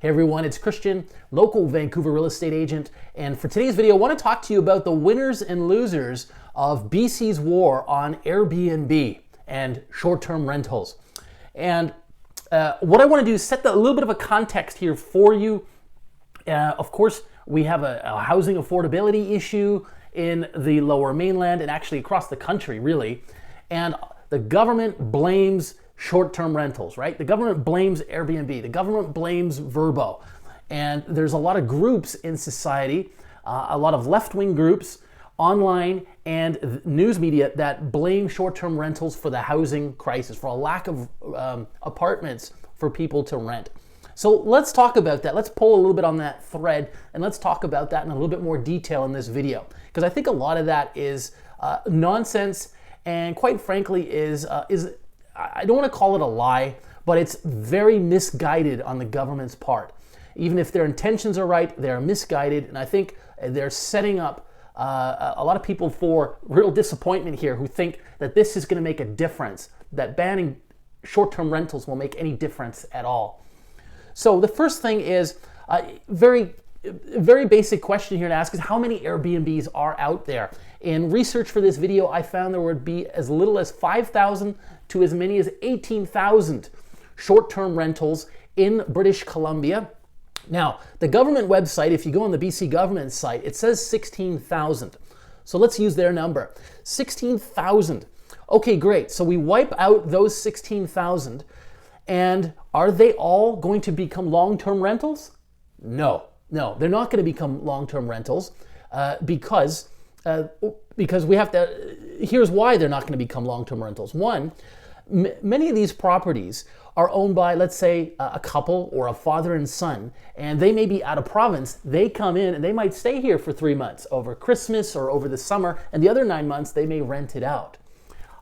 Hey everyone, it's Christian, local Vancouver real estate agent, and for today's video I want to talk to you about the winners and losers of BC's war on Airbnb and short-term rentals. And what I want to do is set a little bit of a context here for you. Of course, we have a housing affordability issue in the Lower Mainland and actually across the country, really. And the government blames short-term rentals, right? The government blames Airbnb. The government blames Verbo. And there's a lot of groups in society, a lot of left-wing groups, online and news media that blame short-term rentals for the housing crisis, for a lack of apartments for people to rent. So let's talk about that. Let's pull a little bit on that thread and let's talk about that in a little bit more detail in this video. Because I think a lot of that is nonsense and quite frankly is I don't want to call it a lie, but it's very misguided on the government's part. Even if their intentions are right, they're misguided, and I think they're setting up a lot of people for real disappointment here who think that this is going to make a difference, that banning short-term rentals will make any difference at all. So the first thing is very basic question here to ask is how many Airbnbs are out there? In research for this video, I found there would be as little as 5,000 to as many as 18,000 short-term rentals in British Columbia. Now, the government website, if you go on the BC government site, it says 16,000. So let's use their number. 16,000. Okay, great. So we wipe out those 16,000, and are they all going to become long-term rentals? No, they're not going to become long-term rentals because we have to. Here's why they're not going to become long-term rentals. One, many of these properties are owned by, let's say, a couple or a father and son, and they may be out of province. They come in and they might stay here for 3 months over Christmas or over the summer, and the other 9 months they may rent it out.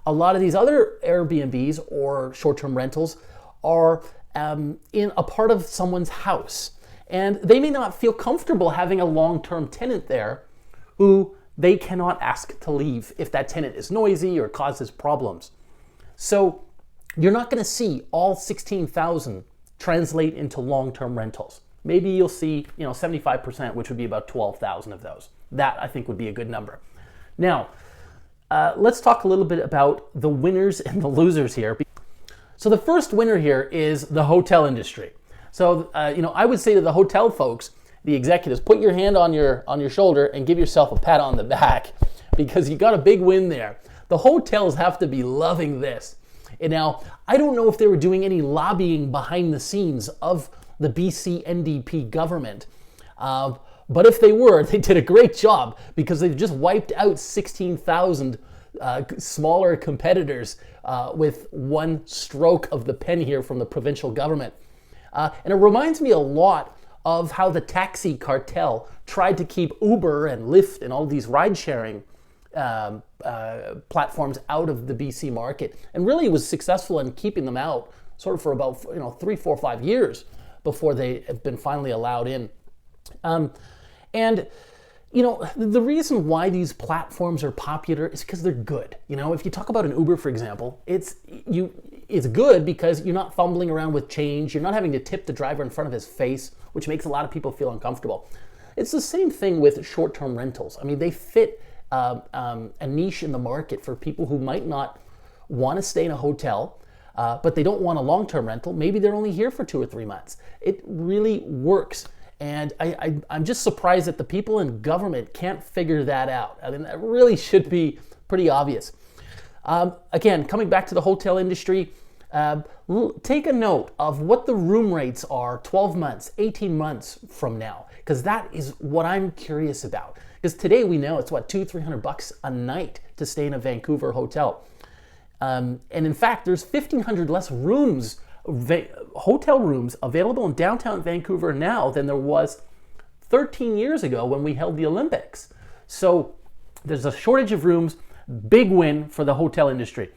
A lot of these other Airbnbs or short-term rentals are in a part of someone's house, and they may not feel comfortable having a long-term tenant there who they cannot ask to leave if that tenant is noisy or causes problems. So you're not going to see all 16,000 translate into long-term rentals. Maybe you'll see 75%, which would be about 12,000 of those. That I think would be a good number. Now, let's talk a little bit about the winners and the losers here. So the first winner here is the hotel industry. So I would say to the hotel folks, the executives, put your hand on your shoulder and give yourself a pat on the back because you got a big win there. The hotels have to be loving this. And now, I don't know if they were doing any lobbying behind the scenes of the BC NDP government, but if they were, they did a great job because they've just wiped out 16,000 smaller competitors with one stroke of the pen here from the provincial government. And it reminds me a lot of how the taxi cartel tried to keep Uber and Lyft and all these ride-sharing platforms out of the BC market, and really was successful in keeping them out sort of for about 3, 4, 5 years before they have been finally allowed in. And the reason why these platforms are popular is because they're good. If you talk about an Uber, for example, it's good because you're not fumbling around with change. You're not having to tip the driver in front of his face, which makes a lot of people feel uncomfortable. It's the same thing with short-term rentals. I mean, they fit a niche in the market for people who might not want to stay in a hotel, but they don't want a long-term rental. Maybe they're only here for 2 or 3 months. It really works. And I'm just surprised that the people in government can't figure that out. I mean, that really should be pretty obvious. Again, coming back to the hotel industry, take a note of what the room rates are 12 months, 18 months from now, because that is what I'm curious about. Because today we know it's $200-300 a night to stay in a Vancouver hotel. And in fact, there's 1,500 less rooms, hotel rooms available in downtown Vancouver now than there was 13 years ago when we held the Olympics. So there's a shortage of rooms, big win for the hotel industry.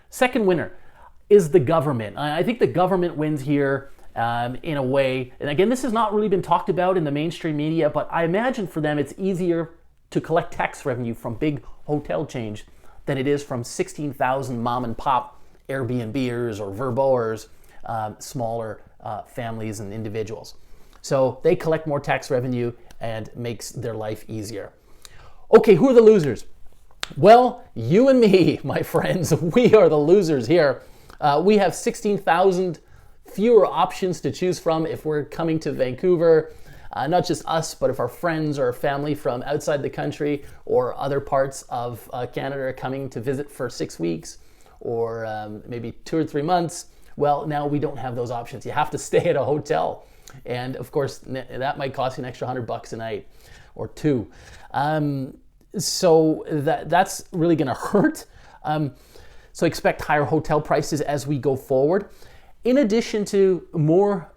Second winner is the government. I think the government wins here in a way. And again, this has not really been talked about in the mainstream media, but I imagine for them it's easier to collect tax revenue from big hotel chains than it is from 16,000 mom and pop Airbnbers or Verboers, smaller families and individuals. So they collect more tax revenue and makes their life easier. Okay, who are the losers? Well, you and me, my friends, we are the losers here. We have 16,000 fewer options to choose from if we're coming to Vancouver. Not just us, but if our friends or family from outside the country or other parts of Canada are coming to visit for 6 weeks or maybe 2 or 3 months, well, now we don't have those options. You have to stay at a hotel. And of course, that might cost you an extra $100 a night or two. So that's really going to hurt. So expect higher hotel prices as we go forward. In addition to more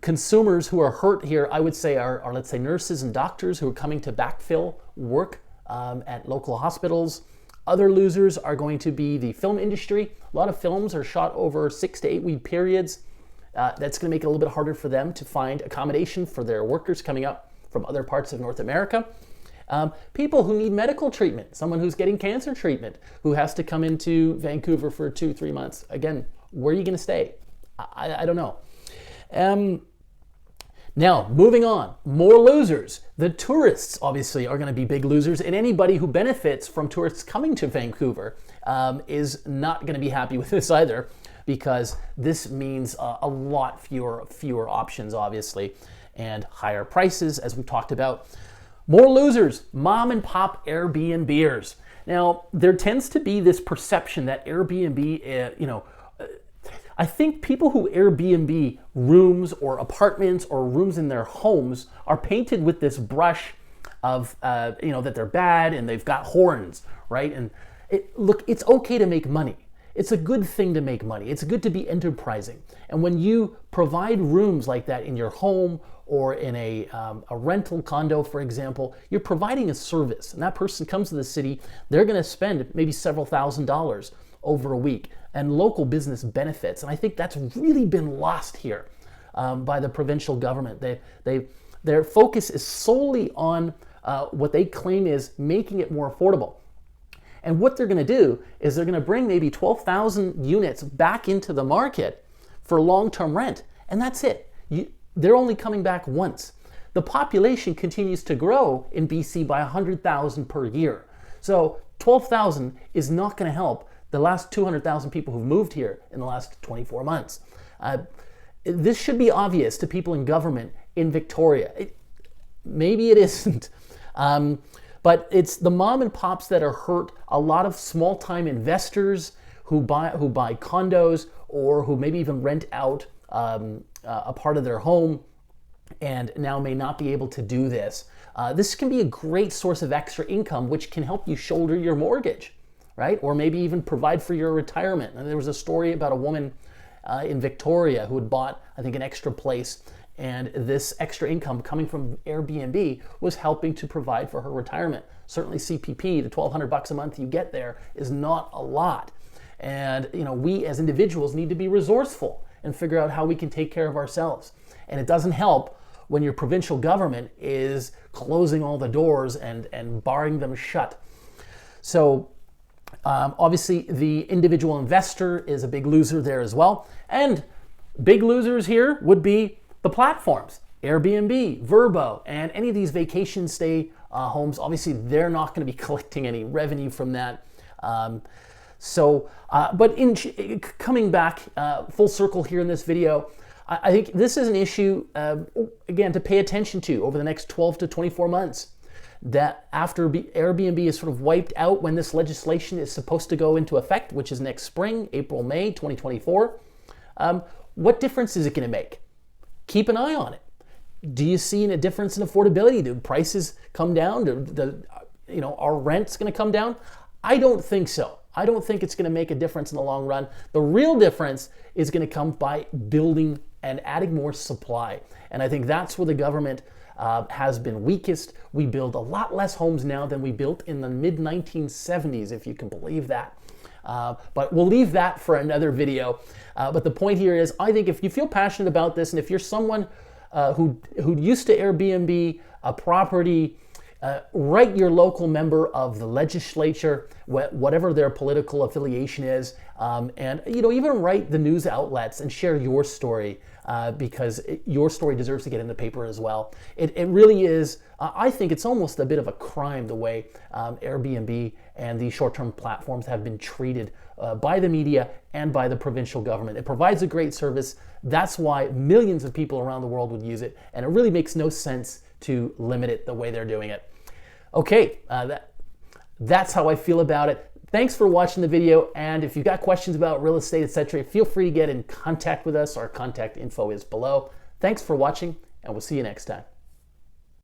consumers who are hurt here, I would say are let's say nurses and doctors who are coming to backfill work at local hospitals. Other losers are going to be the film industry. A lot of films are shot over 6 to 8 week periods. That's going to make it a little bit harder for them to find accommodation for their workers coming up from other parts of North America. People who need medical treatment, someone who's getting cancer treatment, who has to come into Vancouver for 2-3 months. Again, where are you going to stay? I don't know. Now, moving on, more losers. The tourists, obviously, are going to be big losers, and anybody who benefits from tourists coming to Vancouver is not going to be happy with this either, because this means a lot fewer options, obviously, and higher prices, as we've talked about. More losers, mom and pop Airbnbers. Now, there tends to be this perception that Airbnb, I think people who Airbnb rooms or apartments or rooms in their homes are painted with this brush of, that they're bad and they've got horns, right? And look, it's okay to make money. It's a good thing to make money. It's good to be enterprising. And when you provide rooms like that in your home or in a rental condo, for example, you're providing a service. And that person comes to the city, they're going to spend maybe several $1,000s over a week, and local business benefits. And I think that's really been lost here by the provincial government. Their focus is solely on what they claim is making it more affordable. And what they're going to do is they're going to bring maybe 12,000 units back into the market for long-term rent. And that's it. They're only coming back once. The population continues to grow in BC by 100,000 per year. So 12,000 is not going to help the last 200,000 people who've moved here in the last 24 months. This should be obvious to people in government in Victoria. Maybe it isn't. But it's the mom and pops that are hurt. A lot of small-time investors who buy condos or who maybe even rent out a part of their home and now may not be able to do this. This can be a great source of extra income, which can help you shoulder your mortgage, right? Or maybe even provide for your retirement. And there was a story about a woman in Victoria who had bought, I think, an extra place, and this extra income coming from Airbnb was helping to provide for her retirement. Certainly CPP, the $1,200 a month you get there, is not a lot. And we as individuals need to be resourceful and figure out how we can take care of ourselves. And it doesn't help when your provincial government is closing all the doors and barring them shut. So obviously the individual investor is a big loser there as well. And big losers here would be the platforms, Airbnb, Vrbo, and any of these vacation stay homes. Obviously, they're not going to be collecting any revenue from that. But coming back full circle here in this video, I think this is an issue, again, to pay attention to over the next 12 to 24 months. That after Airbnb is sort of wiped out when this legislation is supposed to go into effect, which is next spring, April, May 2024, what difference is it going to make? Keep an eye on it. Do you see a difference in affordability? Do prices come down? Are rents going to come down? I don't think so. I don't think it's going to make a difference in the long run. The real difference is going to come by building and adding more supply. And I think that's where the government has been weakest. We build a lot less homes now than we built in the mid-1970s, if you can believe that. But we'll leave that for another video. But the point here is, I think if you feel passionate about this, and if you're someone who used to Airbnb a property, write your local member of the legislature, whatever their political affiliation is, and even write the news outlets and share your story, because your story deserves to get in the paper as well. It really is. I think it's almost a bit of a crime the way Airbnb and these short-term platforms have been treated by the media and by the provincial government. It provides a great service. That's why millions of people around the world would use it, and it really makes no sense to limit it the way they're doing it. Okay, that's how I feel about it. Thanks for watching the video, and if you've got questions about real estate, etc., feel free to get in contact with us. Our contact info is below. Thanks for watching, and we'll see you next time.